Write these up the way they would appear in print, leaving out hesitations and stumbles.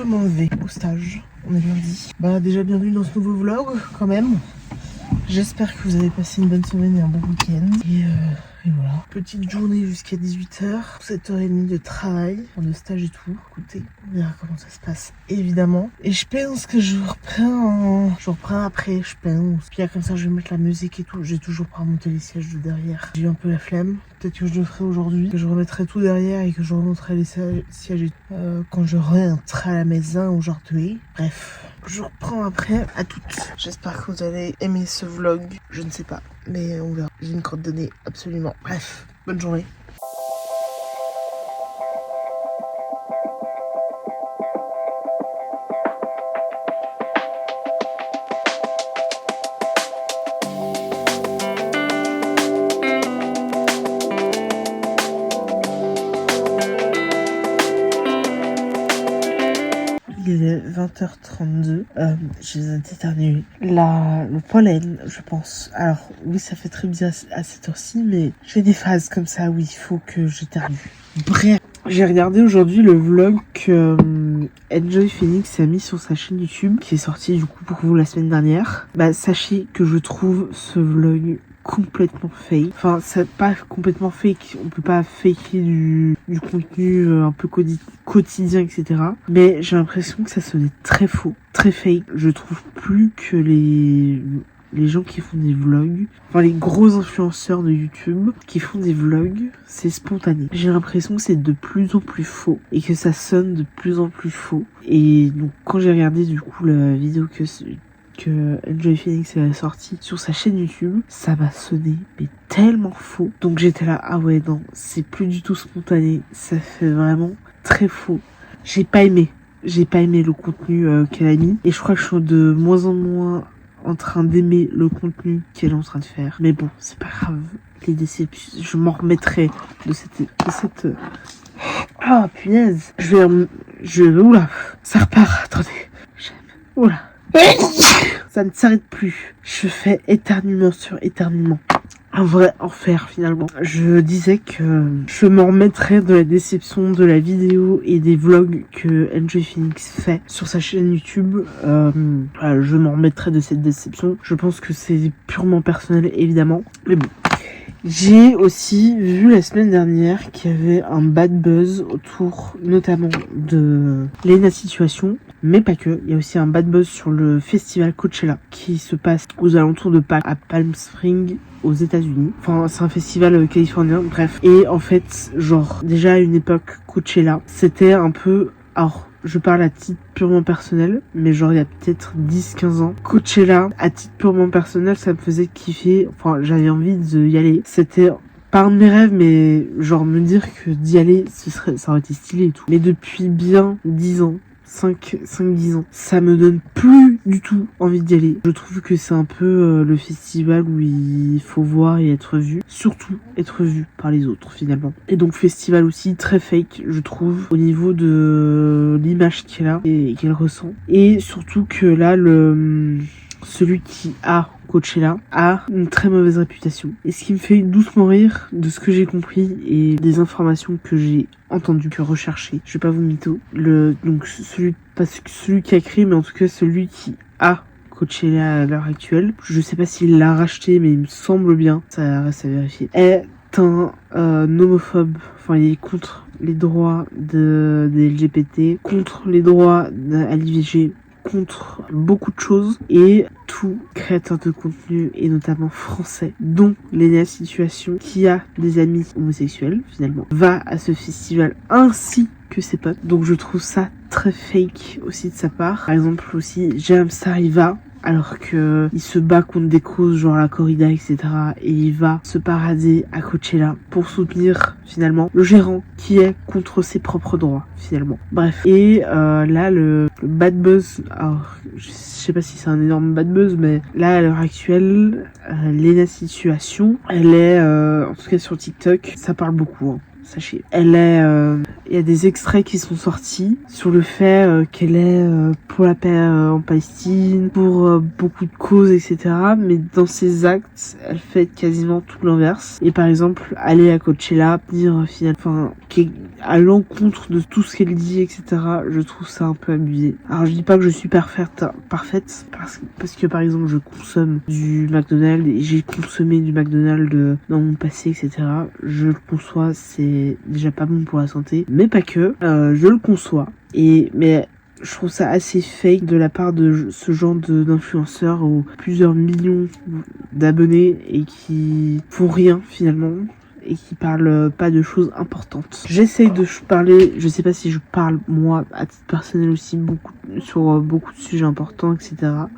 Comment on va au stage? On est lundi. Bah déjà bienvenue dans ce nouveau vlog quand même. J'espère que vous avez passé une bonne semaine et un bon week-end. Et voilà. Petite journée jusqu'à 18h. 7h30 de travail, de stage et tout. Écoutez, on verra comment ça se passe, évidemment. Et je pense que je reprends après, je pense. Puis là, comme ça, je vais mettre la musique et tout. J'ai toujours pas remonté les sièges de derrière. J'ai eu un peu la flemme. Peut-être que je le ferai aujourd'hui, que je remettrai tout derrière et que je remonterai les sièges quand je rentrerai à la maison aujourd'hui. Bref, je reprends après. À toutes. J'espère que vous allez aimer ce vlog. Je ne sais pas, mais on verra. J'ai une crotte de nez, absolument. Bref, bonne journée. Il est 20h32, j'ai éternué. Le pollen, je pense. Alors, oui, ça fait très bizarre à cette heure-ci, mais j'ai des phases comme ça où il faut que j'éternue. Bref, j'ai regardé aujourd'hui le vlog que Enjoy Phoenix a mis sur sa chaîne YouTube, qui est sorti du coup pour vous la semaine dernière. Bah, sachez que je trouve ce vlog complètement fake. Enfin, c'est pas complètement fake. On peut pas faker du contenu un peu quotidien, etc. Mais j'ai l'impression que ça sonnait très faux, très fake. Je trouve plus que les gens qui font des vlogs, enfin les gros influenceurs de YouTube qui font des vlogs, c'est spontané. J'ai l'impression que c'est de plus en plus faux et que ça sonne de plus en plus faux. Et donc quand j'ai regardé du coup la vidéo que Enjoy Phoenix a sorti sur sa chaîne YouTube, ça m'a sonné mais tellement faux. Donc j'étais là, ah ouais non, c'est plus du tout spontané, ça fait vraiment très faux. J'ai pas aimé le contenu qu'elle a mis et je crois que je suis de moins en moins en train d'aimer le contenu qu'elle est en train de faire. Mais bon, c'est pas grave, les déceptions, je m'en remettrai de cette... Ah punaise, oula, ça repart, attendez, oula. Ça ne s'arrête plus. Je fais éternuement sur éternuement. Un vrai enfer finalement. Je disais que je m'en remettrais de la déception de la vidéo et des vlogs que Enjoy Phoenix fait sur sa chaîne YouTube. Je m'en remettrai de cette déception. Je pense que c'est purement personnel évidemment. Mais bon. J'ai aussi vu la semaine dernière qu'il y avait un bad buzz autour notamment de Lena Situation, mais pas que. Il y a aussi un bad buzz sur le festival Coachella qui se passe aux alentours de Pâques à Palm Springs aux États-Unis. Enfin, c'est un festival californien, bref. Et en fait, genre, déjà à une époque, Coachella, c'était un peu... Alors, je parle à titre purement personnel, mais genre il y a peut-être 10-15 ans. Coachella, à titre purement personnel, ça me faisait kiffer. Enfin, j'avais envie d'y aller. C'était pas un de mes rêves, mais genre me dire que d'y aller, ça aurait été stylé et tout. Mais depuis bien 10 ans, 5-10 ans, ça me donne plus du tout envie d'y aller. Je trouve que c'est un peu le festival où il faut voir et être vu, surtout être vu par les autres finalement. Et donc festival aussi très fake, je trouve, au niveau de l'image qu'elle a et qu'elle ressent. Et surtout que là, celui qui a Coachella a une très mauvaise réputation. Et ce qui me fait doucement rire de ce que j'ai compris et des informations que j'ai entendues, que recherchées. Je vais pas vous mytho. Donc pas celui qui a créé, mais en tout cas celui qui a Coachella à l'heure actuelle. Je sais pas s'il l'a racheté, mais il me semble bien. Ça reste à vérifier. Est un homophobe. Enfin, il est contre les droits des LGBT, contre les droits à l'IVG, contre beaucoup de choses, et tout créateur de contenu, et notamment français, dont Lena Situation, qui a des amis homosexuels finalement, va à ce festival ainsi que ses potes. Donc je trouve ça très fake aussi de sa part. Par exemple aussi, James Star y va alors que il se bat contre des causes genre la corrida, etc. Et il va se parader à Coachella pour soutenir finalement le gérant qui est contre ses propres droits finalement. Bref. Et là le bad buzz, alors je sais pas si c'est un énorme bad buzz, mais là à l'heure actuelle, Lena Situation, elle est en tout cas sur TikTok, ça parle beaucoup. sachez. Il y a des extraits qui sont sortis sur le fait qu'elle est pour la paix en Palestine, pour beaucoup de causes, etc. Mais dans ses actes, elle fait quasiment tout l'inverse. Et par exemple, aller à Coachella, dire finalement, qui est à l'encontre de tout ce qu'elle dit, etc. Je trouve ça un peu abusé. Alors je dis pas que je suis parfaite, parce que par exemple je consomme du McDonald's et j'ai consommé du McDonald's dans mon passé, etc. Je le conçois, c'est déjà pas bon pour la santé, mais pas que. Je le conçois. Mais je trouve ça assez fake de la part de ce genre d'influenceurs aux plusieurs millions d'abonnés et qui font rien finalement et qui parlent pas de choses importantes. J'essaye de parler, je sais pas si je parle moi à titre personnel aussi sur beaucoup de sujets importants, etc.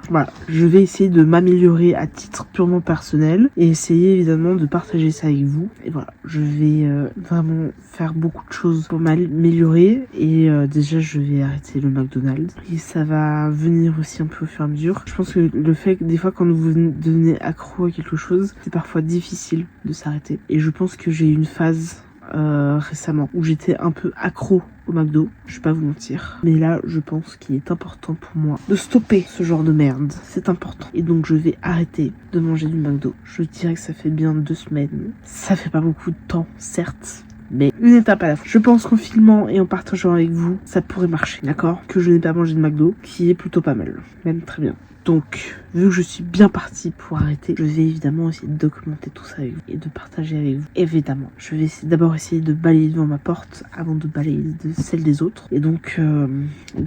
Voilà, je vais essayer de m'améliorer à titre purement personnel et essayer évidemment de partager ça avec vous. Et voilà, je vais vraiment faire beaucoup de choses pour m'améliorer et déjà je vais arrêter le McDonald's et ça va venir aussi un peu au fur et à mesure. Je pense que le fait que des fois quand vous devenez accro à quelque chose, c'est parfois difficile de s'arrêter et je pense que j'ai eu une phase récemment où j'étais un peu accro au McDo, je vais pas vous mentir. Mais là, je pense qu'il est important pour moi de stopper ce genre de merde. C'est important. Et donc, je vais arrêter de manger du McDo. Je dirais que ça fait bien 2 semaines. Ça fait pas beaucoup de temps, certes. Mais une étape à la fois. Je pense qu'en filmant et en partageant avec vous, ça pourrait marcher, d'accord? Que je n'ai pas mangé de McDo, qui est plutôt pas mal. Même très bien. Donc, vu que je suis bien partie pour arrêter, je vais évidemment essayer de documenter tout ça avec vous et de partager avec vous. Évidemment, je vais d'abord essayer de balayer devant ma porte avant de balayer de celle des autres. Et donc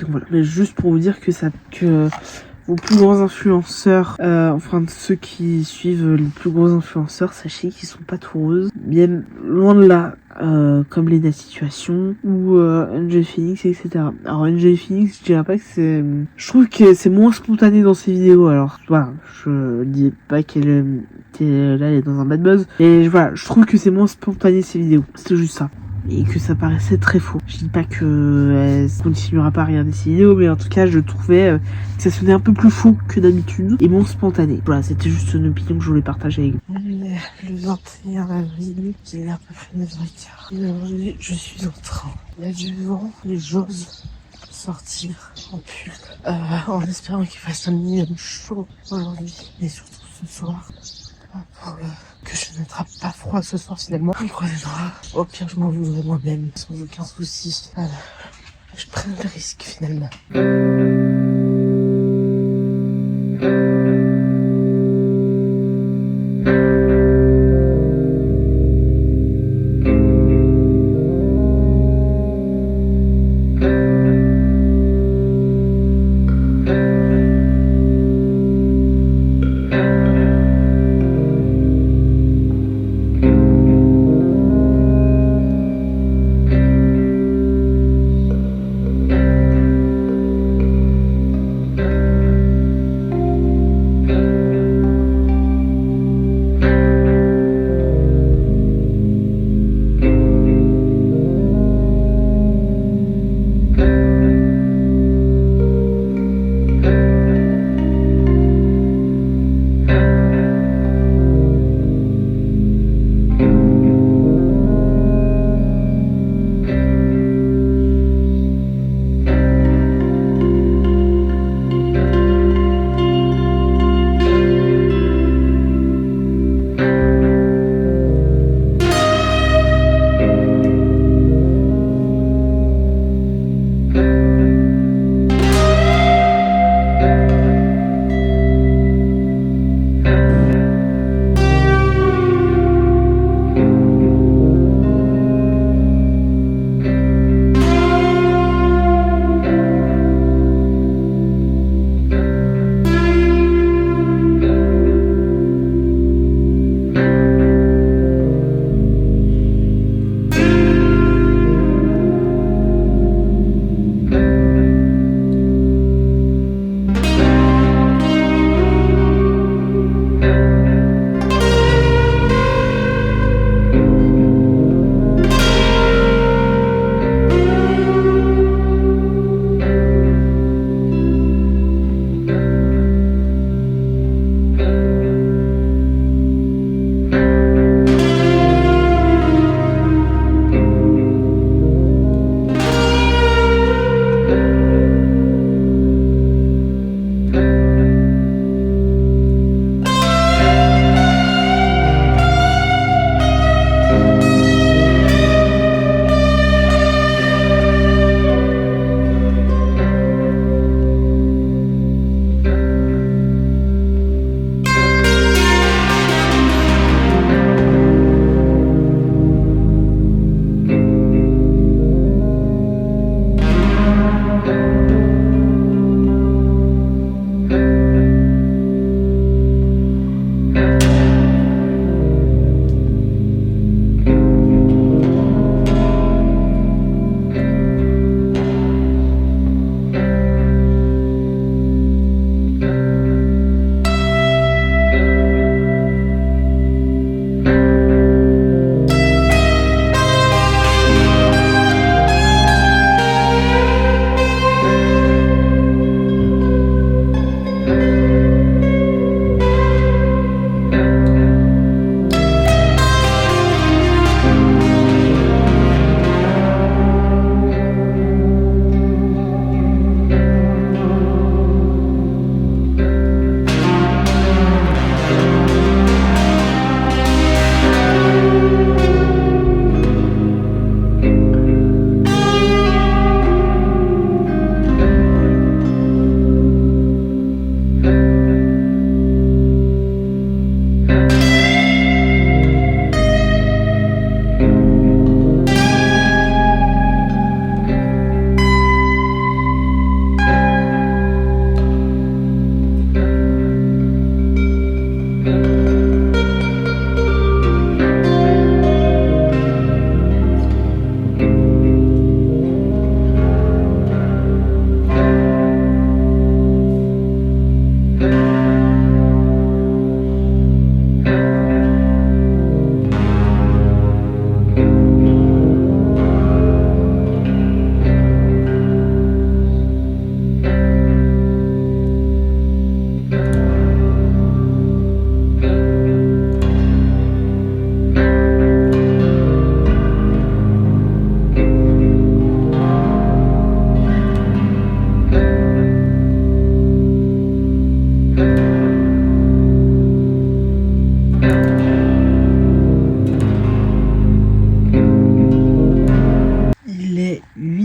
voilà. Mais juste pour vous dire que vos plus gros influenceurs, enfin ceux qui suivent les plus gros influenceurs, sachez qu'ils sont pas tout roses. Bien loin de là. Comme Lena Situation ou Angel Phoenix, etc. Alors Angel Phoenix, je dirais pas que c'est... Je trouve que c'est moins spontané dans ses vidéos. Alors voilà, je dis pas qu'elle là elle est dans un bad buzz, mais voilà, je trouve que c'est moins spontané ses vidéos. C'est juste ça. Et que ça paraissait très faux. Je dis pas que elle continuera pas à regarder ses vidéos, mais en tout cas je trouvais que ça sonnait un peu plus faux que d'habitude et moins spontané. Voilà, c'était juste une opinion que je voulais partager avec vous. Le 21 avril, il est à peu près 9h15. Et aujourd'hui, je suis en train. Il y a du vent et j'ose sortir en pull. En espérant qu'il fasse un minimum chaud aujourd'hui. Et surtout ce soir. Pour que je n'attrape pas froid ce soir finalement. On croisera. Au pire, je m'en voudrais moi-même. Sans aucun souci. Voilà. Je prends le risque finalement.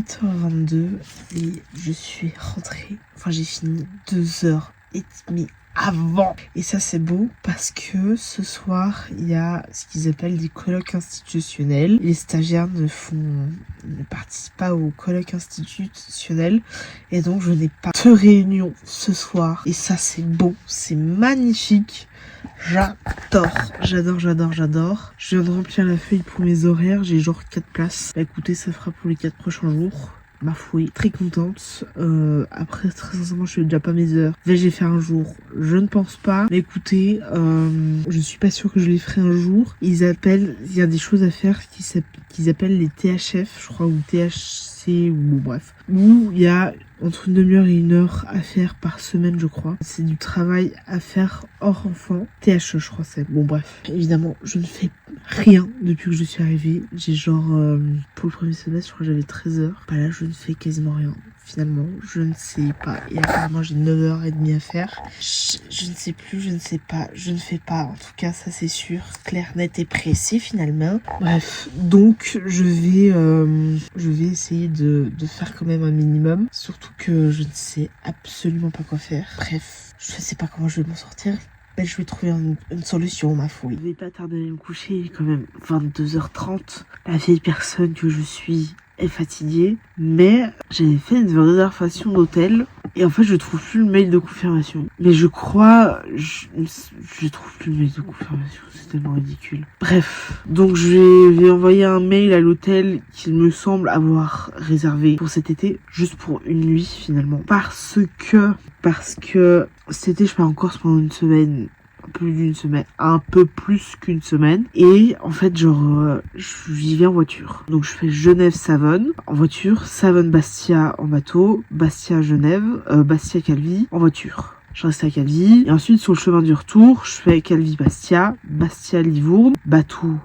8h22 et je suis rentrée. Enfin, j'ai fini 2h30 avant. Et ça, c'est beau parce que ce soir, il y a ce qu'ils appellent des colloques institutionnels. Les stagiaires ne participent pas aux colloques institutionnels. Et donc, je n'ai pas de réunion ce soir. Et ça, c'est beau. C'est magnifique. J'adore. Je viens de remplir la feuille pour mes horaires. J'ai genre 4 places. Bah, écoutez, ça fera pour les 4 prochains jours. Ma fouille, très contente. Après, très sincèrement, je fais déjà pas mes heures. Vais-je les faire un jour? Je ne pense pas. Mais écoutez, je suis pas sûre que je les ferai un jour. Il y a des choses à faire qu'ils appellent les THF, je crois, ou THC, ou bon, bref. Où il y a entre une demi-heure et 1 heure à faire par semaine, je crois. C'est du travail à faire hors enfant. THE, je crois, c'est. Bon, bref. Évidemment, je ne fais rien depuis que je suis arrivée. J'ai genre, pour le premier semestre, je crois que j'avais 13 heures. Bah là, je ne fais quasiment rien. Finalement, je ne sais pas. Et apparemment, j'ai 9h30 à faire. Je ne sais plus, je ne sais pas. Je ne fais pas. En tout cas, ça c'est sûr. Clair, net et précis finalement. Bref, donc je vais essayer de faire quand même un minimum. Surtout que je ne sais absolument pas quoi faire. Bref, je ne sais pas comment je vais m'en sortir. Mais je vais trouver une solution, ma fouille. Je vais pas tarder à me coucher, il est quand même 22h30. La vieille personne que je suis est fatiguée, mais j'avais fait une réservation d'hôtel et en fait je trouve plus le mail de confirmation. Mais je crois, je trouve plus le mail de confirmation, c'est tellement ridicule. Bref, donc je vais envoyer un mail à l'hôtel qu'il me semble avoir réservé pour cet été, juste pour une nuit finalement, parce que cet été je pars en Corse pendant une semaine. Un peu plus qu'une semaine. Et en fait, genre, j'y vais en voiture. Donc je fais Genève-Savone en voiture, Savone-Bastia en bateau, Bastia-Genève, Bastia-Calvi en voiture. Je reste à Calvi. Et ensuite, sur le chemin du retour, je fais Calvi-Bastia, Bastia-Livourne, bateau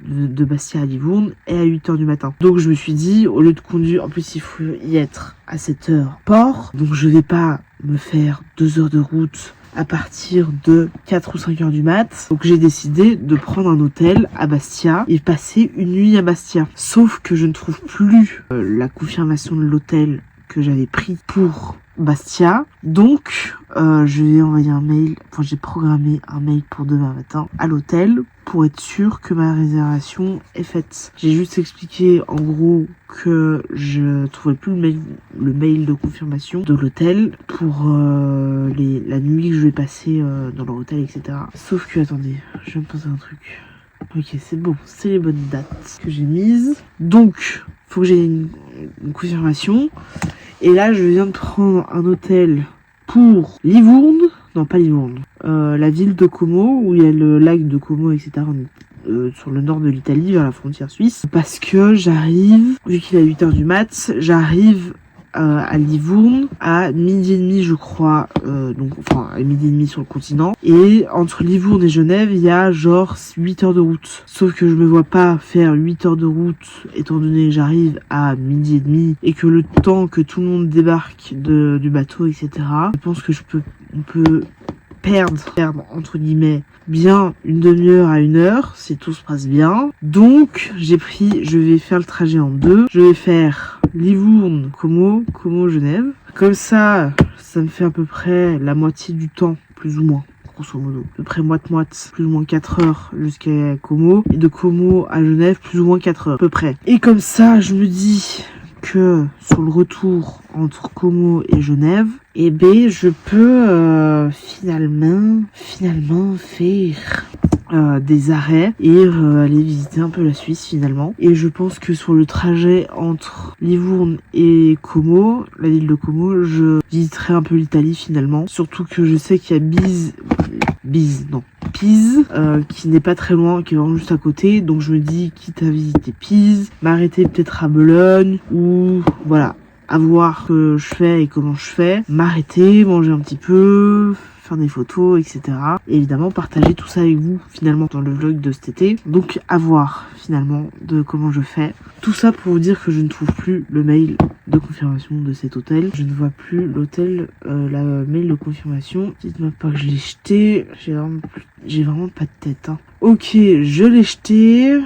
de Bastia à Livourne et à 8h du matin. Donc je me suis dit, au lieu de conduire, en plus il faut y être à 7h port, donc je vais pas me faire 2 heures de route à partir de 4 ou 5 heures du mat. Donc j'ai décidé de prendre un hôtel à Bastia et passer une nuit à Bastia. Sauf que je ne trouve plus la confirmation de l'hôtel que j'avais pris pour Bastia. Donc je vais envoyer un mail, enfin j'ai programmé un mail pour demain matin à l'hôtel pour être sûr que ma réservation est faite. J'ai juste expliqué en gros que je trouvais plus le mail de confirmation de l'hôtel pour la nuit que je vais passer dans leur hôtel, etc. Sauf que, attendez, je vais me poser un truc. Ok, c'est bon, c'est les bonnes dates que j'ai mises. Donc, faut que j'ai une confirmation. Et là, je viens de prendre un hôtel pour Livourne. Non, pas Livourne. La ville de Como, où il y a le lac de Como, etc. Sur le nord de l'Italie, vers la frontière suisse. Parce que j'arrive, vu qu'il est à 8h du mat, j'arrive à Livourne à 12h30, je crois. Enfin, à 12h30 sur le continent. Et entre Livourne et Genève, il y a genre 8 heures de route. Sauf que je me vois pas faire 8 heures de route, étant donné que j'arrive à 12h30 et que le temps que tout le monde débarque du bateau, etc. Je pense que on peut perdre entre guillemets bien une demi-heure à 1 heure si tout se passe bien. Donc je vais faire le trajet en 2. Je vais faire Livourne, Como, Genève. Comme ça me fait à peu près la moitié du temps, plus ou moins. Grosso modo, à peu près moite-moite, plus ou moins 4 heures jusqu'à Como, et de Como à Genève, plus ou moins 4 heures, à peu près. Et comme ça, je me dis que sur le retour entre Como et Genève, eh ben, je peux finalement faire des arrêts et aller visiter un peu la Suisse finalement. Et je pense que sur le trajet entre Livourne et Como, la ville de Como, je visiterai un peu l'Italie finalement. Surtout que je sais qu'il y a Pise, qui n'est pas très loin, qui est vraiment juste à côté. Donc je me dis, quitte à visiter Pise, m'arrêter peut-être à Bologne, ou voilà, à voir ce que je fais et comment je fais, m'arrêter, manger un petit peu, faire des photos, etc. Et évidemment partager tout ça avec vous finalement dans le vlog de cet été. Donc à voir finalement de comment je fais. Tout ça pour vous dire que je ne trouve plus le mail de confirmation de cet hôtel. Je ne vois plus l'hôtel, la mail de confirmation. Dites-moi pas que je l'ai jeté. J'ai vraiment pas de tête. Hein. Ok, je l'ai jeté.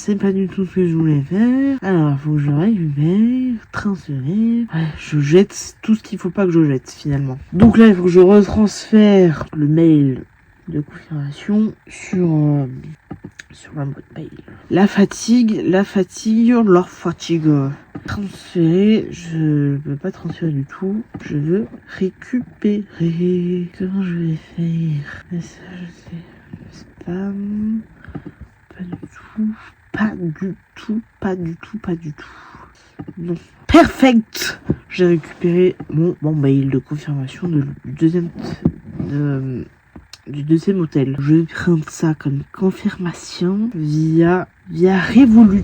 c'est pas du tout ce que je voulais faire. Alors, il faut que je récupère, transférer. Ouais, je jette tout ce qu'il faut pas que je jette finalement. Donc là, il faut que je retransfère le mail de confirmation sur la boîte mail. La fatigue. Transférer, je veux pas transférer du tout. Je veux récupérer. Comment je vais faire? Message, spam. Pas du tout. Non. Perfect! J'ai récupéré mon mail de confirmation du deuxième hôtel. Je vais prendre ça comme confirmation via Revolut.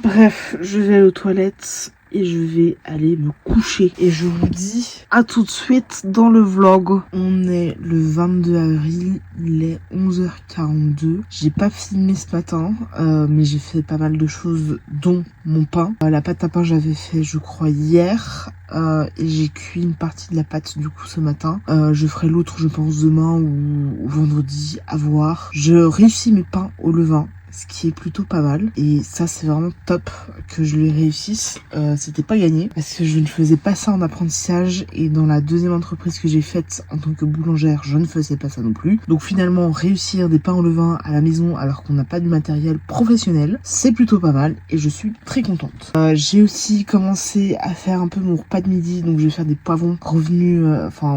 Bref, je vais aux toilettes et je vais aller me coucher. Et je vous dis à tout de suite dans le vlog. On est le 22 avril, il est 11h42. J'ai pas filmé ce matin, mais j'ai fait pas mal de choses, dont mon pain. La pâte à pain, j'avais fait, je crois, hier. Et j'ai cuit une partie de la pâte du coup ce matin. Je ferai l'autre, je pense, demain ou vendredi, à voir. Je réussis mes pains au levain, ce qui est plutôt pas mal, et ça c'est vraiment top que je les réussisse. C'était pas gagné parce que je ne faisais pas ça en apprentissage, et dans la deuxième entreprise que j'ai faite en tant que boulangère, je ne faisais pas ça non plus. Donc finalement, réussir des pains au levain à la maison alors qu'on n'a pas du matériel professionnel, c'est plutôt pas mal et je suis très contente. J'ai aussi commencé à faire un peu mon repas de midi, donc je vais faire des poivrons revenus,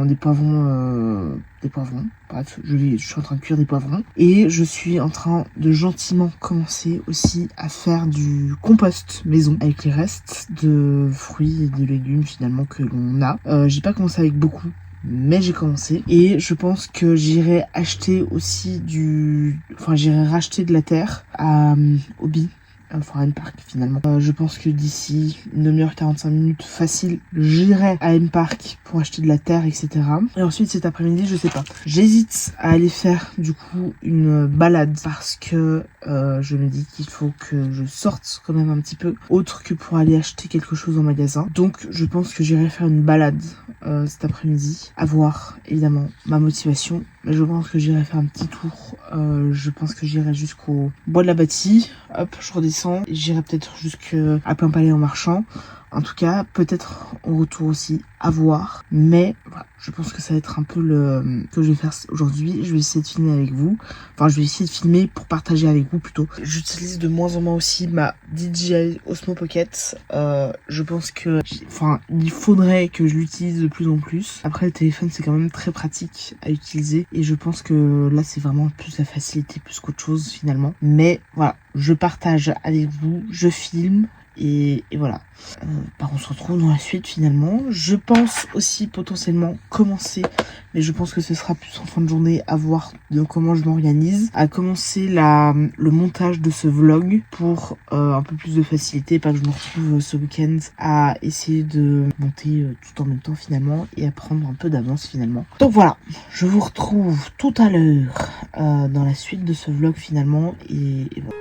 des poivrons. Bref, je suis en train de cuire des poivrons. Et je suis en train de gentiment commencer aussi à faire du compost maison avec les restes de fruits et de légumes finalement que l'on a. J'ai pas commencé avec beaucoup, mais j'ai commencé. Et je pense que j'irai acheter aussi j'irai racheter de la terre à Hobby. Enfin, M-Park finalement. Je pense que d'ici 1 demi-heure, 45 minutes facile, j'irai à M-Park pour acheter de la terre, etc. Et ensuite cet après-midi, je sais pas. J'hésite à aller faire du coup une balade parce que je me dis qu'il faut que je sorte quand même un petit peu autre que pour aller acheter quelque chose au magasin. Donc je pense que j'irai faire une balade cet après-midi. À voir évidemment ma motivation. Mais je pense que j'irai faire un petit tour. Je pense que j'irai jusqu'au bois de la Bâtie. Hop, je redescends. J'irai peut-être jusqu'à Plein Palais en marchant. En tout cas, peut-être au retour aussi, à voir. Mais voilà, je pense que ça va être un peu le que je vais faire aujourd'hui. Je vais essayer de filmer avec vous. Enfin, je vais essayer de filmer pour partager avec vous plutôt. J'utilise de moins en moins aussi ma DJI Osmo Pocket. Je pense que, il faudrait que je l'utilise de plus en plus. Après, le téléphone, c'est quand même très pratique à utiliser. Et je pense que là, c'est vraiment plus la facilité plus qu'autre chose finalement. Mais voilà, je partage avec vous, je filme. Et voilà. On se retrouve dans la suite finalement. Je pense aussi potentiellement commencer, mais je pense que ce sera plus en fin de journée, à voir de comment je m'organise, à commencer le montage de ce vlog pour un peu plus de facilité, pas que je me retrouve ce week-end à essayer de monter tout en même temps finalement et à prendre un peu d'avance finalement. Donc voilà, je vous retrouve tout à l'heure dans la suite de ce vlog finalement et voilà.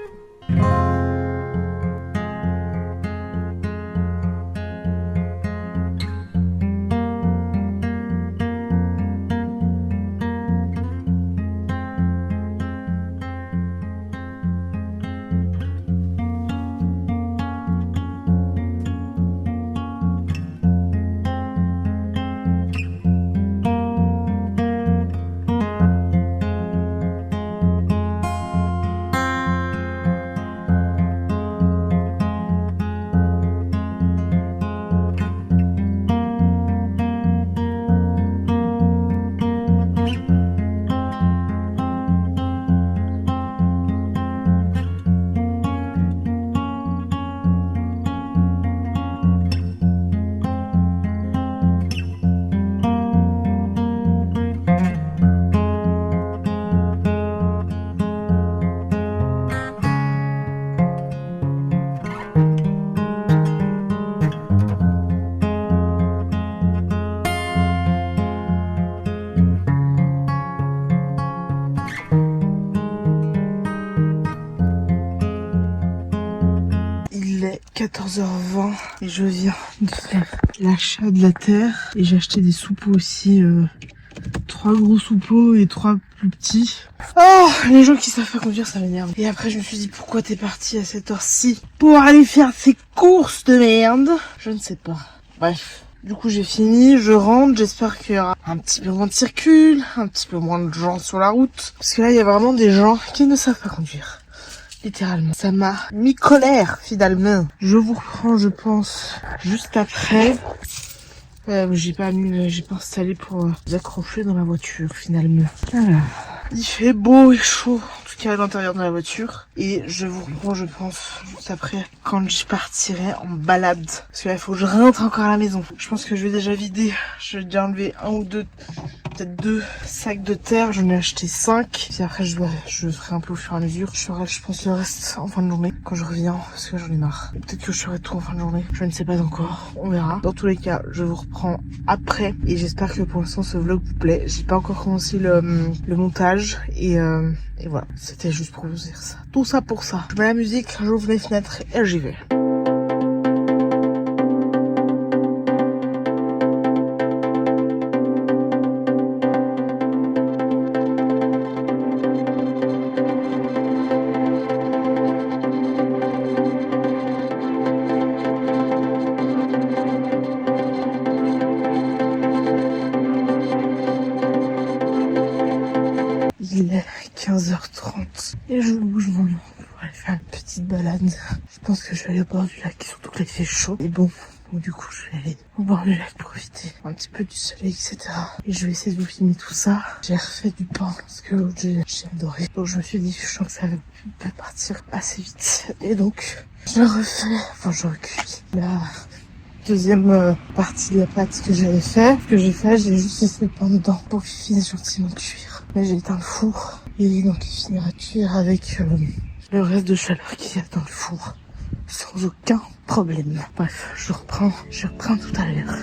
Il est 14h20 et je viens de faire l'achat de la terre et j'ai acheté des soupeaux aussi, 3 gros soupeaux et 3 plus petit. Oh, les gens qui savent pas conduire, ça m'énerve. Et après, je me suis dit, pourquoi t'es parti à cette heure-ci pour aller faire ces courses de merde? Je ne sais pas. Bref. Du coup, j'ai fini, je rentre, j'espère qu'il y aura un petit peu moins de circule, un petit peu moins de gens sur la route. Parce que là, il y a vraiment des gens qui ne savent pas conduire. Littéralement. Ça m'a mis colère, finalement. Je vous reprends, je pense, juste après. J'ai pas installé pour vous accrocher dans la voiture, finalement. Voilà. Il fait beau et chaud, en tout cas à l'intérieur de la voiture. Et je vous reprends, je pense, juste après, quand je partirai en balade. Parce que là, il faut que je rentre encore à la maison. Je pense que je vais déjà vider. Je vais déjà enlever un ou deux, peut-être 2 sacs de terre. J'en ai acheté 5. Puis après, je ferai un peu au fur et à mesure. Je ferai, je pense, le reste en fin de journée, quand je reviens, parce que j'en ai marre. Peut-être que je ferai tout en fin de journée. Je ne sais pas encore. On verra. Dans tous les cas, je vous reprends après. Et j'espère que pour l'instant, ce vlog vous plaît. J'ai pas encore commencé le montage. Et voilà, c'était juste pour vous dire ça. Tout ça pour ça. Je mets la musique, j'ouvre les fenêtres et j'y vais. Il est 15h30 et je bouge mon nom pour aller faire une petite balade. Je pense que je vais aller au bord du lac, surtout que là il fait chaud. Et bon, du coup je vais aller au bord du lac profiter un petit peu du soleil, etc. Et je vais essayer de vous filmer tout ça. J'ai refait du pain parce que l'autre j'ai adoré. Donc je me suis dit, je sens que ça va partir assez vite. Et donc je recuis la deuxième partie de la pâte que j'avais fait. Ce que j'ai fait, j'ai juste laissé le pain dedans pour qu'il finisse gentiment de cuire. Mais j'ai éteint le four et donc il finira de cuire avec le reste de chaleur qu'il y a dans le four sans aucun problème. Bref, je reprends tout à l'heure.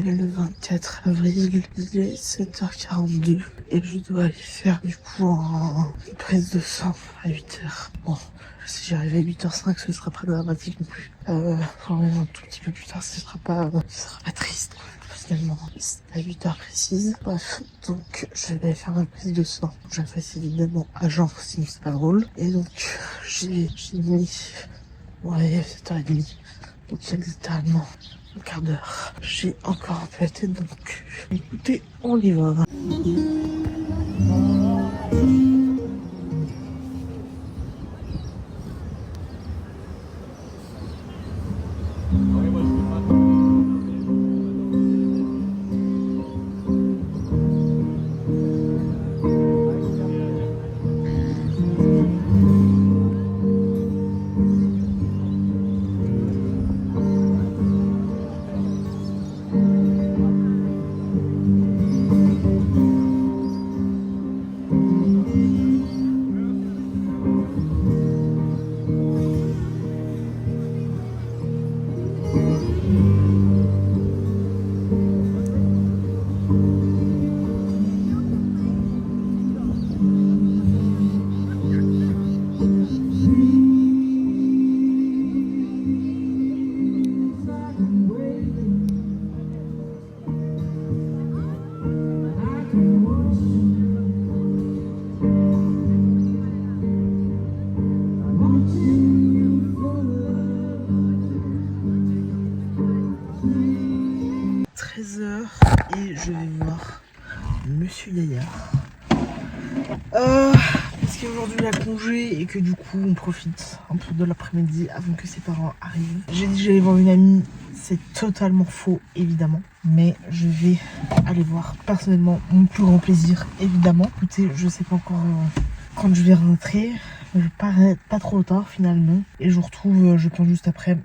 est le 24 avril, il est 7h42 et je dois aller faire du coup une prise de sang à 8h. Bon, si j'arrive à 8h05, ce sera pas dramatique non plus. Enfin, même un tout petit peu plus tard, ce sera pas triste. Finalement, c'est à 8h précise. Bref, donc je vais faire ma prise de sang. Je la fais évidemment à genre, sinon c'est pas drôle. Et donc, j'ai mis, ouais, 7h30. Donc il y a littéralement un quart d'heure. J'ai encore un peu la tête, donc écoutez, on y va. Et je vais voir Monsieur Gaillard. Parce qu'aujourd'hui il a congé et que du coup on profite un peu de l'après-midi avant que ses parents arrivent. J'ai dit que j'allais voir une amie, c'est totalement faux évidemment. Mais je vais aller voir personnellement mon plus grand plaisir évidemment. Écoutez, je sais pas encore quand je vais rentrer. Je parais pas trop tard finalement. Et je vous retrouve je pense juste après.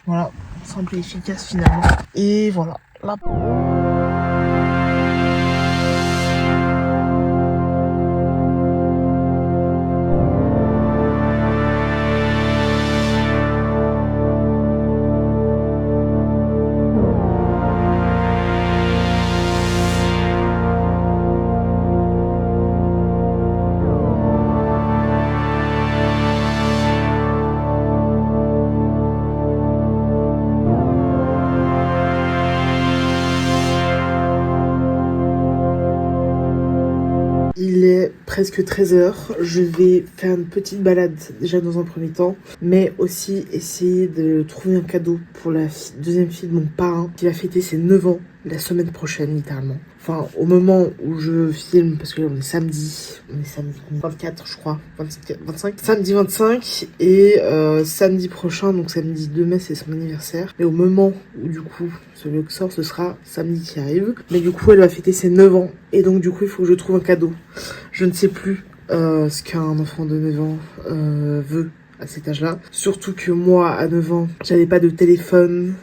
Voilà, simple et efficace finalement. Et voilà, là. Il est presque 13h, je vais faire une petite balade déjà dans un premier temps, mais aussi essayer de trouver un cadeau pour la deuxième fille de mon parrain qui va fêter ses 9 ans la semaine prochaine littéralement. Enfin au moment où je filme, parce que là on est samedi 24 je crois, 25, samedi 25 et samedi prochain, donc samedi 2 mai c'est son anniversaire. Mais au moment où du coup ce vlog sort, ce sera samedi qui arrive. Mais du coup elle va fêter ses 9 ans et donc du coup il faut que je trouve un cadeau. Je ne sais plus ce qu'un enfant de 9 ans veut à cet âge-là. Surtout que moi, à 9 ans, j'avais pas de téléphone.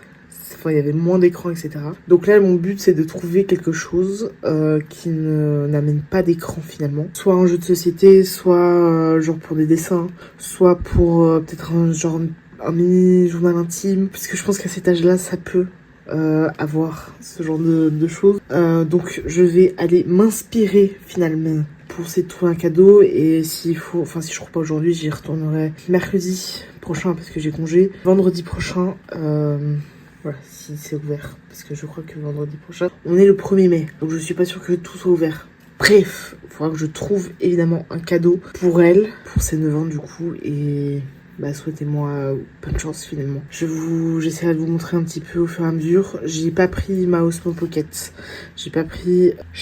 Enfin, il y avait moins d'écran, etc. Donc là, mon but, c'est de trouver quelque chose qui n'amène pas d'écran, finalement. Soit un jeu de société, soit genre pour des dessins, soit pour peut-être un mini journal intime. Puisque je pense qu'à cet âge-là, ça peut avoir ce genre de choses. Donc je vais aller m'inspirer finalement pour essayer de trouver un cadeau, et s'il faut, enfin si je trouve pas aujourd'hui, j'y retournerai mercredi prochain parce que j'ai congé. Vendredi prochain, voilà, si c'est ouvert, parce que je crois que vendredi prochain, on est le 1er mai, donc je suis pas sûre que tout soit ouvert. Bref, il faudra que je trouve évidemment un cadeau pour elle, pour ses 9 ans du coup, et bah souhaitez-moi bonne chance finalement. J'essaierai de vous montrer un petit peu au fur et à mesure. J'ai pas pris ma Osmo Pocket. J'ai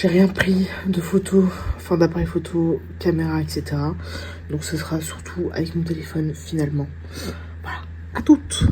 rien pris de photos, enfin d'appareil photo, caméra, etc. Donc ce sera surtout avec mon téléphone finalement. Voilà, à toutes.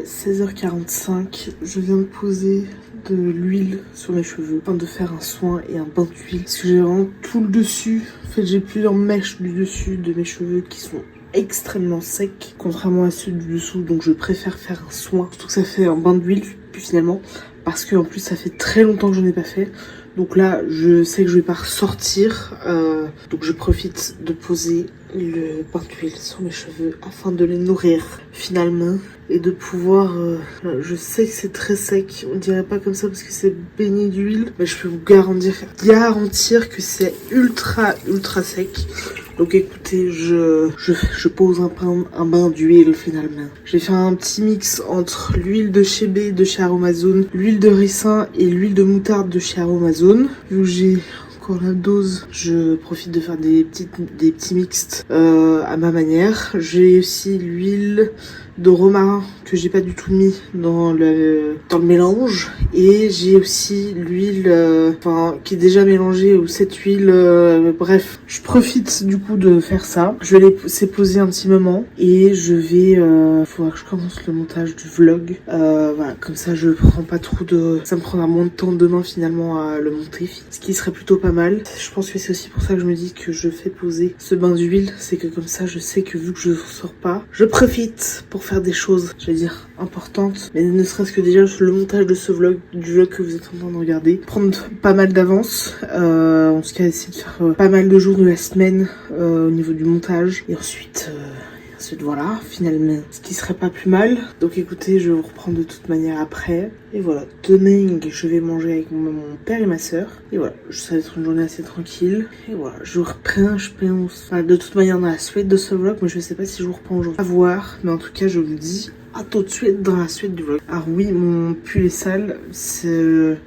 est 16h45, je viens de poser de l'huile sur mes cheveux, afin de faire un soin et un bain d'huile, parce que j'ai vraiment tout le dessus. En fait, j'ai plusieurs mèches du dessus de mes cheveux qui sont extrêmement secs, contrairement à ceux du dessous, donc je préfère faire un soin, surtout que ça fait un bain d'huile, puis finalement, parce que en plus ça fait très longtemps que j'en ai pas fait. Donc là, je sais que je vais pas ressortir, donc je profite de poser le bain d'huile sur mes cheveux afin de les nourrir finalement et de pouvoir... je sais que c'est très sec, on dirait pas comme ça parce que c'est baigné d'huile, mais je peux vous garantir que c'est ultra sec. Donc écoutez, je pose un bain d'huile finalement. J'ai fait un petit mix entre l'huile de chébé de chez Aromazone, l'huile de ricin et l'huile de moutarde de chez Aromazone. Vu que j'ai encore la dose, je profite de faire des petits mixtes à ma manière. J'ai aussi l'huile de romarin que j'ai pas du tout mis dans le mélange, et j'ai aussi l'huile qui est déjà mélangée ou cette huile, bref, je profite du coup de faire ça. Je vais laisser poser un petit moment et je vais faudra que je commence le montage du vlog, voilà, comme ça je prends pas trop de, ça me prendra moins de temps demain finalement à le monter, ce qui serait plutôt pas mal. Je pense que c'est aussi pour ça que je me dis que je fais poser ce bain d'huile, c'est que comme ça je sais que vu que je sors pas, je profite pour faire des choses, je vais dire, importantes, mais ne serait-ce que déjà le montage de ce vlog, du vlog que vous êtes en train de regarder, prendre pas mal d'avance, en tout cas essayer de faire pas mal de jours de la semaine au niveau du montage, et ensuite voilà, finalement, ce qui serait pas plus mal. Donc écoutez, je vais vous reprendre de toute manière après. Et voilà, demain, je vais manger avec mon père et ma soeur. Et voilà, ça va être une journée assez tranquille. Et voilà, je vous reprends, je pense. Enfin, de toute manière, dans la suite de ce vlog, mais je sais pas si je vous reprends aujourd'hui. À voir, mais en tout cas, je vous dis à tout de suite dans la suite du vlog. Alors oui, mon pull est sale,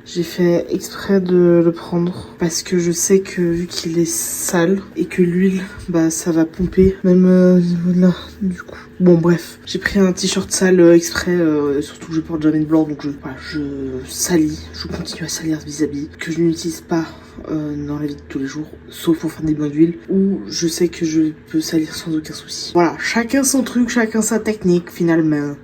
j'ai fait exprès de le prendre parce que je sais que vu qu'il est sale et que l'huile, bah ça va pomper, même au niveau de là, du coup. Bon bref, j'ai pris un t-shirt sale exprès, surtout que je porte jamais de blanc, donc je salis, je continue à salir ce vis-à-vis que je n'utilise pas dans la vie de tous les jours, sauf pour faire des bains d'huile, où je sais que je peux salir sans aucun souci. Voilà, chacun son truc, chacun sa technique finalement.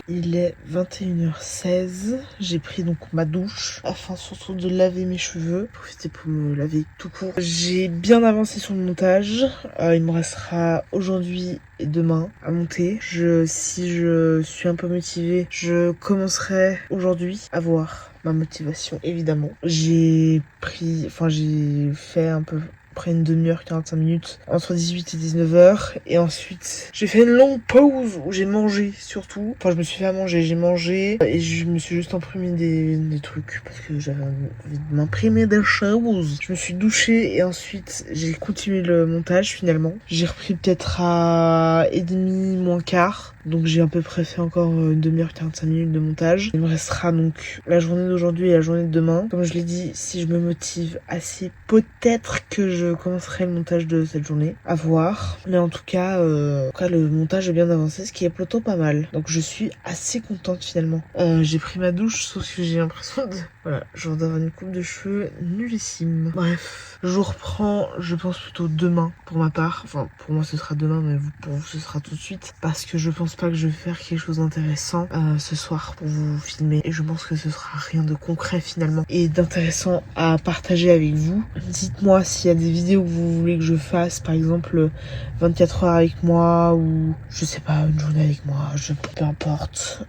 Il est 21h16, j'ai pris donc ma douche afin surtout de laver mes cheveux, profiter pour me laver tout court. J'ai bien avancé sur le montage, il me restera aujourd'hui et demain à monter. Si je suis un peu motivée, je commencerai aujourd'hui à voir ma motivation évidemment. J'ai fait un peu près une demi-heure, 45 minutes, entre 18 et 19h. Et ensuite, j'ai fait une longue pause où j'ai mangé surtout. Enfin, je me suis fait à manger, j'ai mangé. Et je me suis juste imprimé des trucs parce que j'avais envie de m'imprimer des choses. Je me suis douchée et ensuite, j'ai continué le montage finalement. J'ai repris peut-être à et demi, moins quart. Donc j'ai à peu près fait encore une demi-heure, 45 minutes de montage. Il me restera donc la journée d'aujourd'hui et la journée de demain. Comme je l'ai dit, si je me motive assez, peut-être que je commencerai le montage de cette journée. À voir. Mais en tout cas, le montage est bien avancé, ce qui est plutôt pas mal. Donc je suis assez contente finalement. J'ai pris ma douche, sauf que j'ai l'impression de... Voilà, je vais avoir une coupe de cheveux nullissime. Bref, je vous reprends, je pense plutôt demain pour ma part. Enfin, pour moi ce sera demain, mais pour vous ce sera tout de suite. Parce que je pense pas que je vais faire quelque chose d'intéressant ce soir pour vous filmer. Et je pense que ce sera rien de concret finalement et d'intéressant à partager avec vous. Dites-moi s'il y a des vidéos que vous voulez que je fasse, par exemple 24 heures avec moi ou je sais pas, une journée avec moi, peu importe.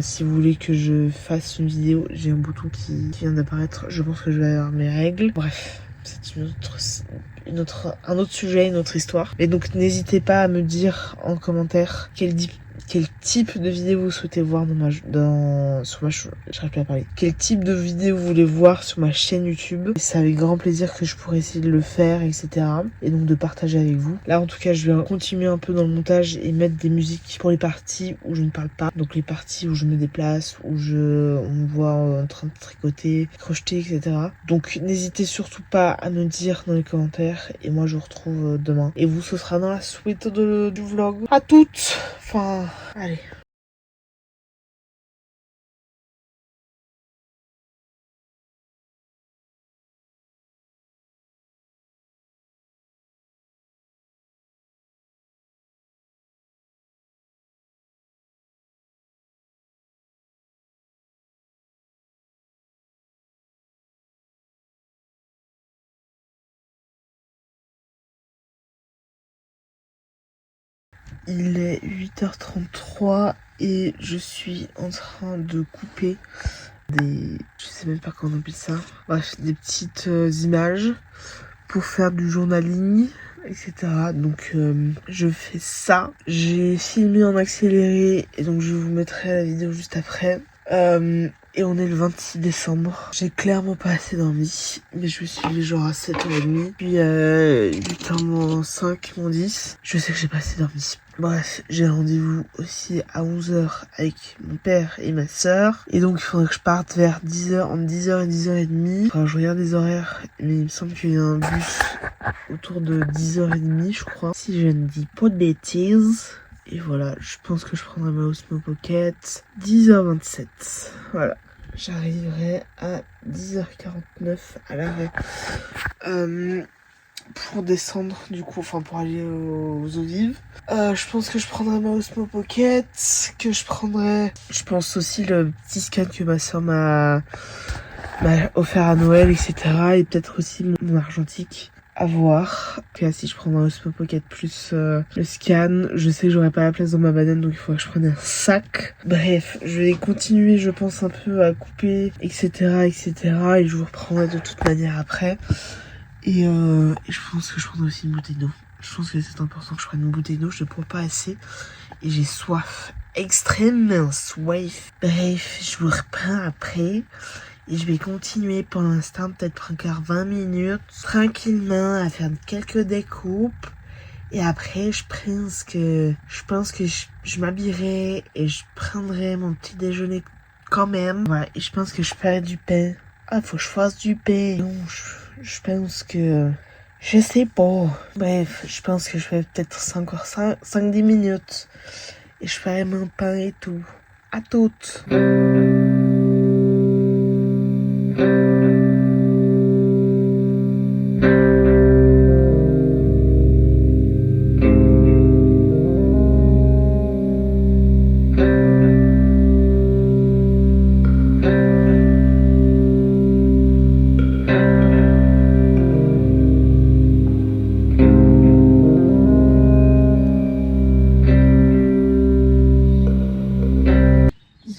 Si vous voulez que je fasse une vidéo, j'ai un bouton qui vient d'apparaître. Je pense que je vais avoir mes règles. Bref, c'est un autre sujet, une autre histoire. Et donc n'hésitez pas à me dire en commentaire quel quel type de vidéo vous souhaitez voir sur ma j'arrive plus à parler. Quel type de vidéo vous voulez voir sur ma chaîne YouTube. Et c'est avec grand plaisir que je pourrais essayer de le faire, etc. Et donc de partager avec vous. Là, en tout cas, je vais continuer un peu dans le montage et mettre des musiques pour les parties où je ne parle pas. Donc les parties où je me déplace, où on me voit en train de tricoter, crocheter, etc. Donc n'hésitez surtout pas à me dire dans les commentaires. Et moi, je vous retrouve demain. Et vous, ce sera dans la suite du vlog. À toutes. Enfin, allez. Il est 8h33 et je suis en train de couper je sais même pas comment on appelle ça, bref, des petites images pour faire du journaling, etc. Donc je fais ça. J'ai filmé en accéléré et donc je vous mettrai la vidéo juste après. Et on est le 26 décembre. J'ai clairement pas assez dormi, mais je me suis levé genre à 7h30. Puis 8h moins 5, moins 10. Je sais que j'ai pas assez dormi. Bref, j'ai rendez-vous aussi à 11h avec mon père et ma sœur. Et donc il faudrait que je parte vers 10h, entre 10h et 10h30. Enfin, je regarde les horaires, mais il me semble qu'il y a un bus autour de 10h30, je crois. Si je ne dis pas de bêtises. Et voilà, je pense que je prendrai ma Osmo Pocket. 10h27. Voilà. J'arriverai à 10h49 à l'arrêt. Pour descendre, du coup, enfin pour aller aux Olives. Je pense que je prendrai ma Osmo Pocket. Que je prendrai. Je pense aussi le petit scan que ma soeur m'a offert à Noël, etc. Et peut-être aussi mon argentique. À voir. Okay, si je prends un Osmo Pocket plus le scan, je sais que j'aurai pas la place dans ma banane, donc il faudrait que je prenne un sac. Bref, je vais continuer, je pense, un peu à couper, etc., etc. Et je vous reprendrai de toute manière après. Et je pense que je prendrai aussi une bouteille d'eau. Je pense que c'est important que je prenne une bouteille d'eau, je ne bois pas assez. Et j'ai soif. Extrêmement soif. Bref, je vous reprends après. Et je vais continuer pour l'instant, peut-être encore 20 minutes, tranquillement, à faire quelques découpes. Et après, je pense que je m'habillerai et je prendrai mon petit déjeuner quand même. Voilà, et je pense que je ferai du pain. Ah, faut que je fasse du pain. Non, je pense que... Je sais pas. Bref, je pense que je ferai peut-être encore 5-10 minutes. Et je ferai mon pain et tout. À toutes.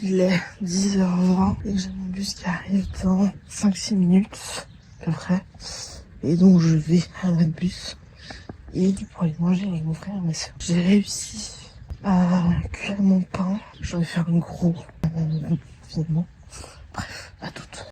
Il est 10h20 et j'ai mon bus qui arrive dans 5-6 minutes à peu près. Et donc je vais à notre bus et pour aller manger avec mon frère et ma soeur. J'ai réussi à cuire mon pain. J'en ai fait un gros finalement. Bref, à toutes.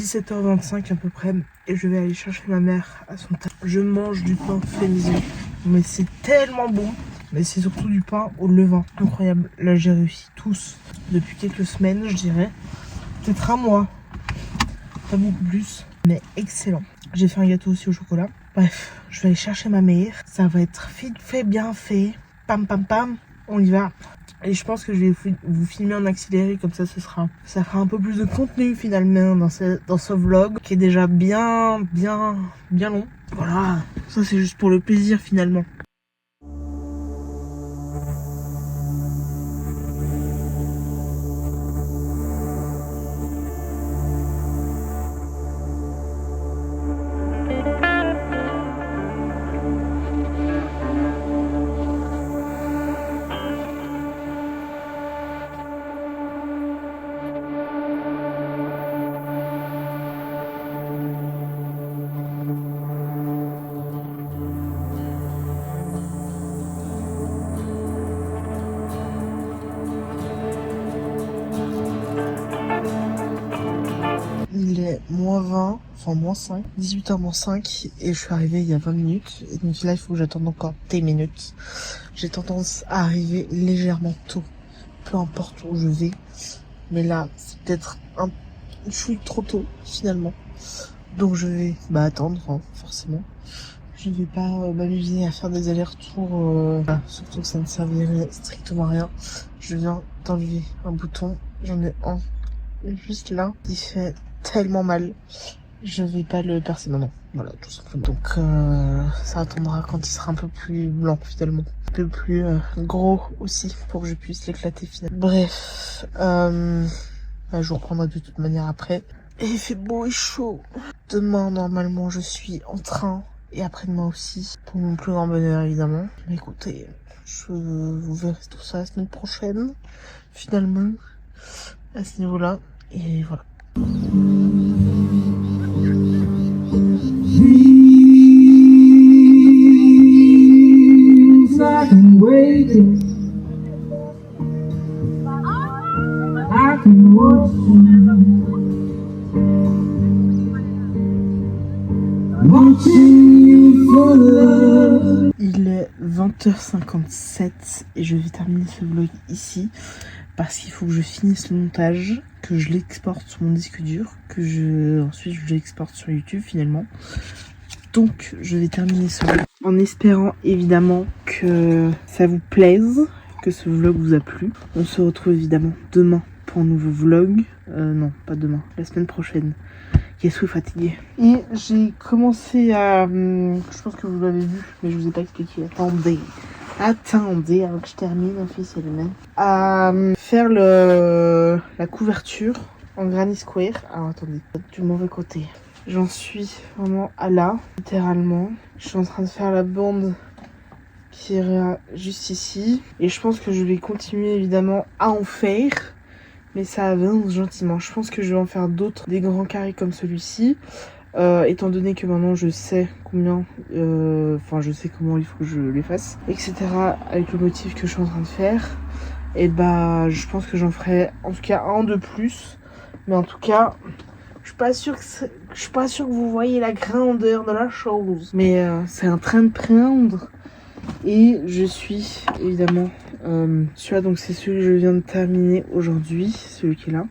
17h25 à peu près et je vais aller chercher ma mère à son table. Je mange du pain fait maison, mais c'est tellement bon. Mais c'est surtout du pain au levain, incroyable. Là j'ai réussi tous depuis quelques semaines, je dirais, peut-être un mois, pas beaucoup plus, mais excellent. J'ai fait un gâteau aussi au chocolat. Bref, je vais aller chercher ma mère, ça va être vite fait, bien fait, pam pam pam, on y va. Et je pense que je vais vous filmer en accéléré, comme ça ça fera un peu plus de contenu finalement dans ce vlog qui est déjà bien long. Voilà, ça c'est juste pour le plaisir finalement. Il est -20, enfin -5, 18h-5 et je suis arrivée il y a 20 minutes. Et donc là, il faut que j'attende encore des minutes. J'ai tendance à arriver légèrement tôt, peu importe où je vais. Mais là, c'est peut-être un chouïa trop tôt finalement. Donc je vais attendre, hein, forcément. Je ne vais pas m'amuser à faire des allers-retours, surtout que ça ne servirait strictement à rien. Je viens d'enlever un bouton, j'en ai un juste là, qui fait tellement mal. Je vais pas le percer maintenant, voilà, tout simplement. Donc ça attendra quand il sera un peu plus blanc finalement, un peu plus gros aussi, pour que je puisse l'éclater finalement. Bref, je vous reprendrai de toute manière après. Et il fait beau et chaud. Demain, normalement, je suis en train. Et après-demain aussi. Pour mon plus grand bonheur, évidemment. Mais écoutez, vous verrez tout ça la semaine prochaine. Finalement. À ce niveau-là. Et voilà. Il est 20h57 et je vais terminer ce vlog ici parce qu'il faut que je finisse le montage, que je l'exporte sur mon disque dur, ensuite je l'exporte sur YouTube finalement. Donc je vais terminer ce vlog en espérant évidemment que ça vous plaise, que ce vlog vous a plu. On se retrouve évidemment demain pour un nouveau vlog. Non, pas demain, la semaine prochaine. Je suis fatiguée. Et j'ai commencé à... je pense que vous l'avez vu, mais je vous ai pas expliqué. Attendez, avant que je termine officiellement. À faire la couverture en granny square. Alors attendez, du mauvais côté. J'en suis vraiment à là, littéralement. Je suis en train de faire la bande qui ira juste ici. Et je pense que je vais continuer évidemment à en faire. Mais ça avance gentiment. Je pense que je vais en faire d'autres, des grands carrés comme celui-ci. Étant donné que maintenant je sais combien, je sais comment il faut que je les fasse, etc. Avec le motif que je suis en train de faire. Et je pense que j'en ferai en tout cas un de plus. Mais en tout cas, je suis pas sûre que vous voyez la grandeur de la chose. Mais c'est en train de prendre. Et je suis évidemment celui-là, donc c'est celui que je viens de terminer aujourd'hui, celui qui est là.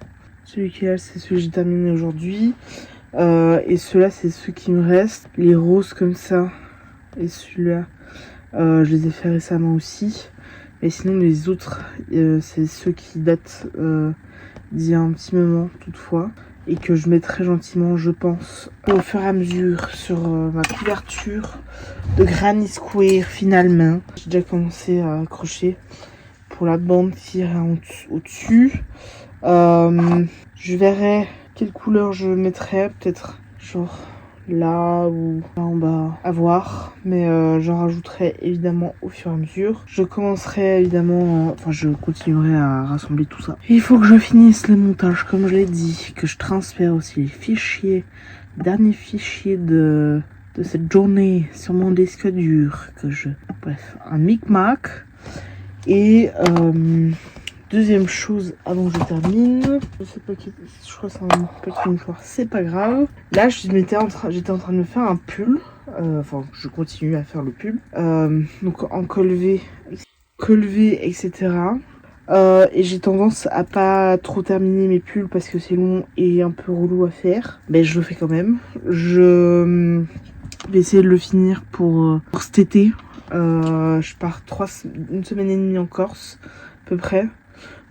Celui qui est là, c'est celui que j'ai terminé aujourd'hui. Et ceux-là, c'est ceux qui me restent. Les roses comme ça. Et celui-là, je les ai fait récemment aussi. Et sinon, les autres, c'est ceux qui datent d'il y a un petit moment, toutefois. Et que je mettrai gentiment, je pense, au fur et à mesure sur ma couverture de Granny Square finalement. J'ai déjà commencé à accrocher pour la bande qui ira au-dessus. Je verrai quelle couleur je mettrai, peut-être genre là ou là en bas, à voir. Mais j'en rajouterai évidemment au fur et à mesure. Je commencerai évidemment, je continuerai à rassembler tout ça. Il faut que je finisse le montage comme je l'ai dit, que je transfère aussi les fichiers, derniers fichiers de cette journée sur mon disque dur, bref, un micmac. Et Deuxième chose avant que je termine, je sais pas qui, je crois que c'est un paquet mouchoir, c'est pas grave. Là j'étais en train de me faire un pull, enfin je continue à faire le pull, donc en col V, etc. Et j'ai tendance à pas trop terminer mes pulls parce que c'est long et un peu relou à faire. Mais je le fais quand même. Je vais essayer de le finir pour cet été. Je pars une semaine et demie en Corse, à peu près.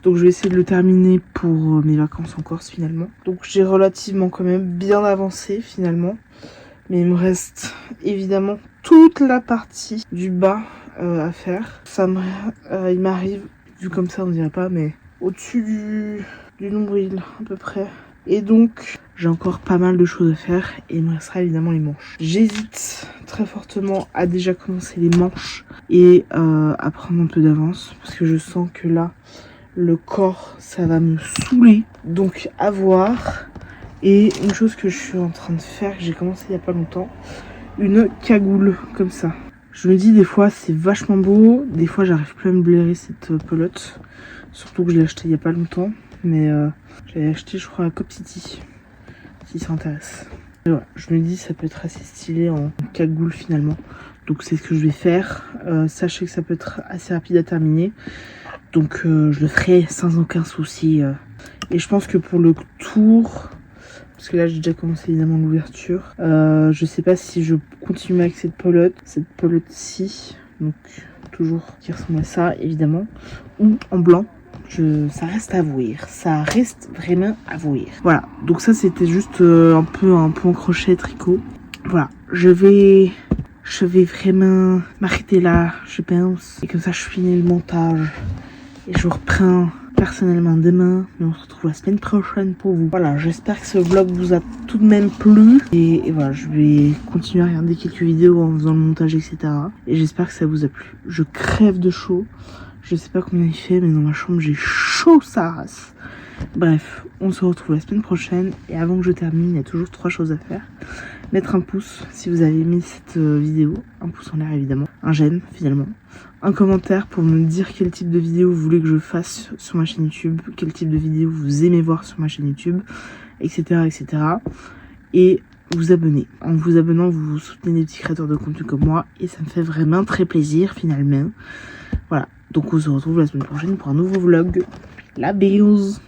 Donc je vais essayer de le terminer pour mes vacances en Corse finalement. Donc j'ai relativement quand même bien avancé finalement. Mais il me reste évidemment toute la partie du bas à faire. Il m'arrive, vu comme ça on dirait pas, mais au-dessus du nombril à peu près. Et donc j'ai encore pas mal de choses à faire et il me restera évidemment les manches. J'hésite très fortement à déjà commencer les manches et à prendre un peu d'avance parce que je sens que là le corps ça va me saouler. Donc à voir. Et une chose que je suis en train de faire, que j'ai commencé il y a pas longtemps, une cagoule comme ça. Je me dis des fois c'est vachement beau, des fois j'arrive plus à me blairer cette pelote. Surtout que je l'ai acheté il y a pas longtemps, mais je l'avais acheté je crois à Cop City, si ça intéresse. Et voilà, je me dis ça peut être assez stylé en cagoule finalement. Donc c'est ce que je vais faire. Sachez que ça peut être assez rapide à terminer. Donc je le ferai sans aucun souci. Et je pense que pour le tour... Parce que là j'ai déjà commencé évidemment l'ouverture. Je sais pas si je continue avec cette pelote-ci. Donc toujours qui ressemble à ça évidemment. Ou en blanc. Ça reste à voir. Ça reste vraiment à voir. Voilà. Donc ça c'était juste un peu en crochet tricot. Voilà. Je vais vraiment m'arrêter là, je pense. Et comme ça je finis le montage. Et je reprends personnellement demain, mais on se retrouve la semaine prochaine pour vous. Voilà, j'espère que ce vlog vous a tout de même plu. Et voilà, je vais continuer à regarder quelques vidéos en faisant le montage, etc. Et j'espère que ça vous a plu. Je crève de chaud. Je sais pas combien il fait, mais dans ma chambre, j'ai chaud sa race. Bref, on se retrouve la semaine prochaine. Et avant que je termine, il y a toujours 3 choses à faire. Mettre un pouce si vous avez aimé cette vidéo. Un pouce en l'air évidemment. Un j'aime finalement. Un commentaire pour me dire quel type de vidéo vous voulez que je fasse sur ma chaîne YouTube. Quel type de vidéo vous aimez voir sur ma chaîne YouTube. Etc. etc. Et vous abonner. En vous abonnant, vous soutenez des petits créateurs de contenu comme moi. Et ça me fait vraiment très plaisir finalement. Voilà. Donc on se retrouve la semaine prochaine pour un nouveau vlog. La bise.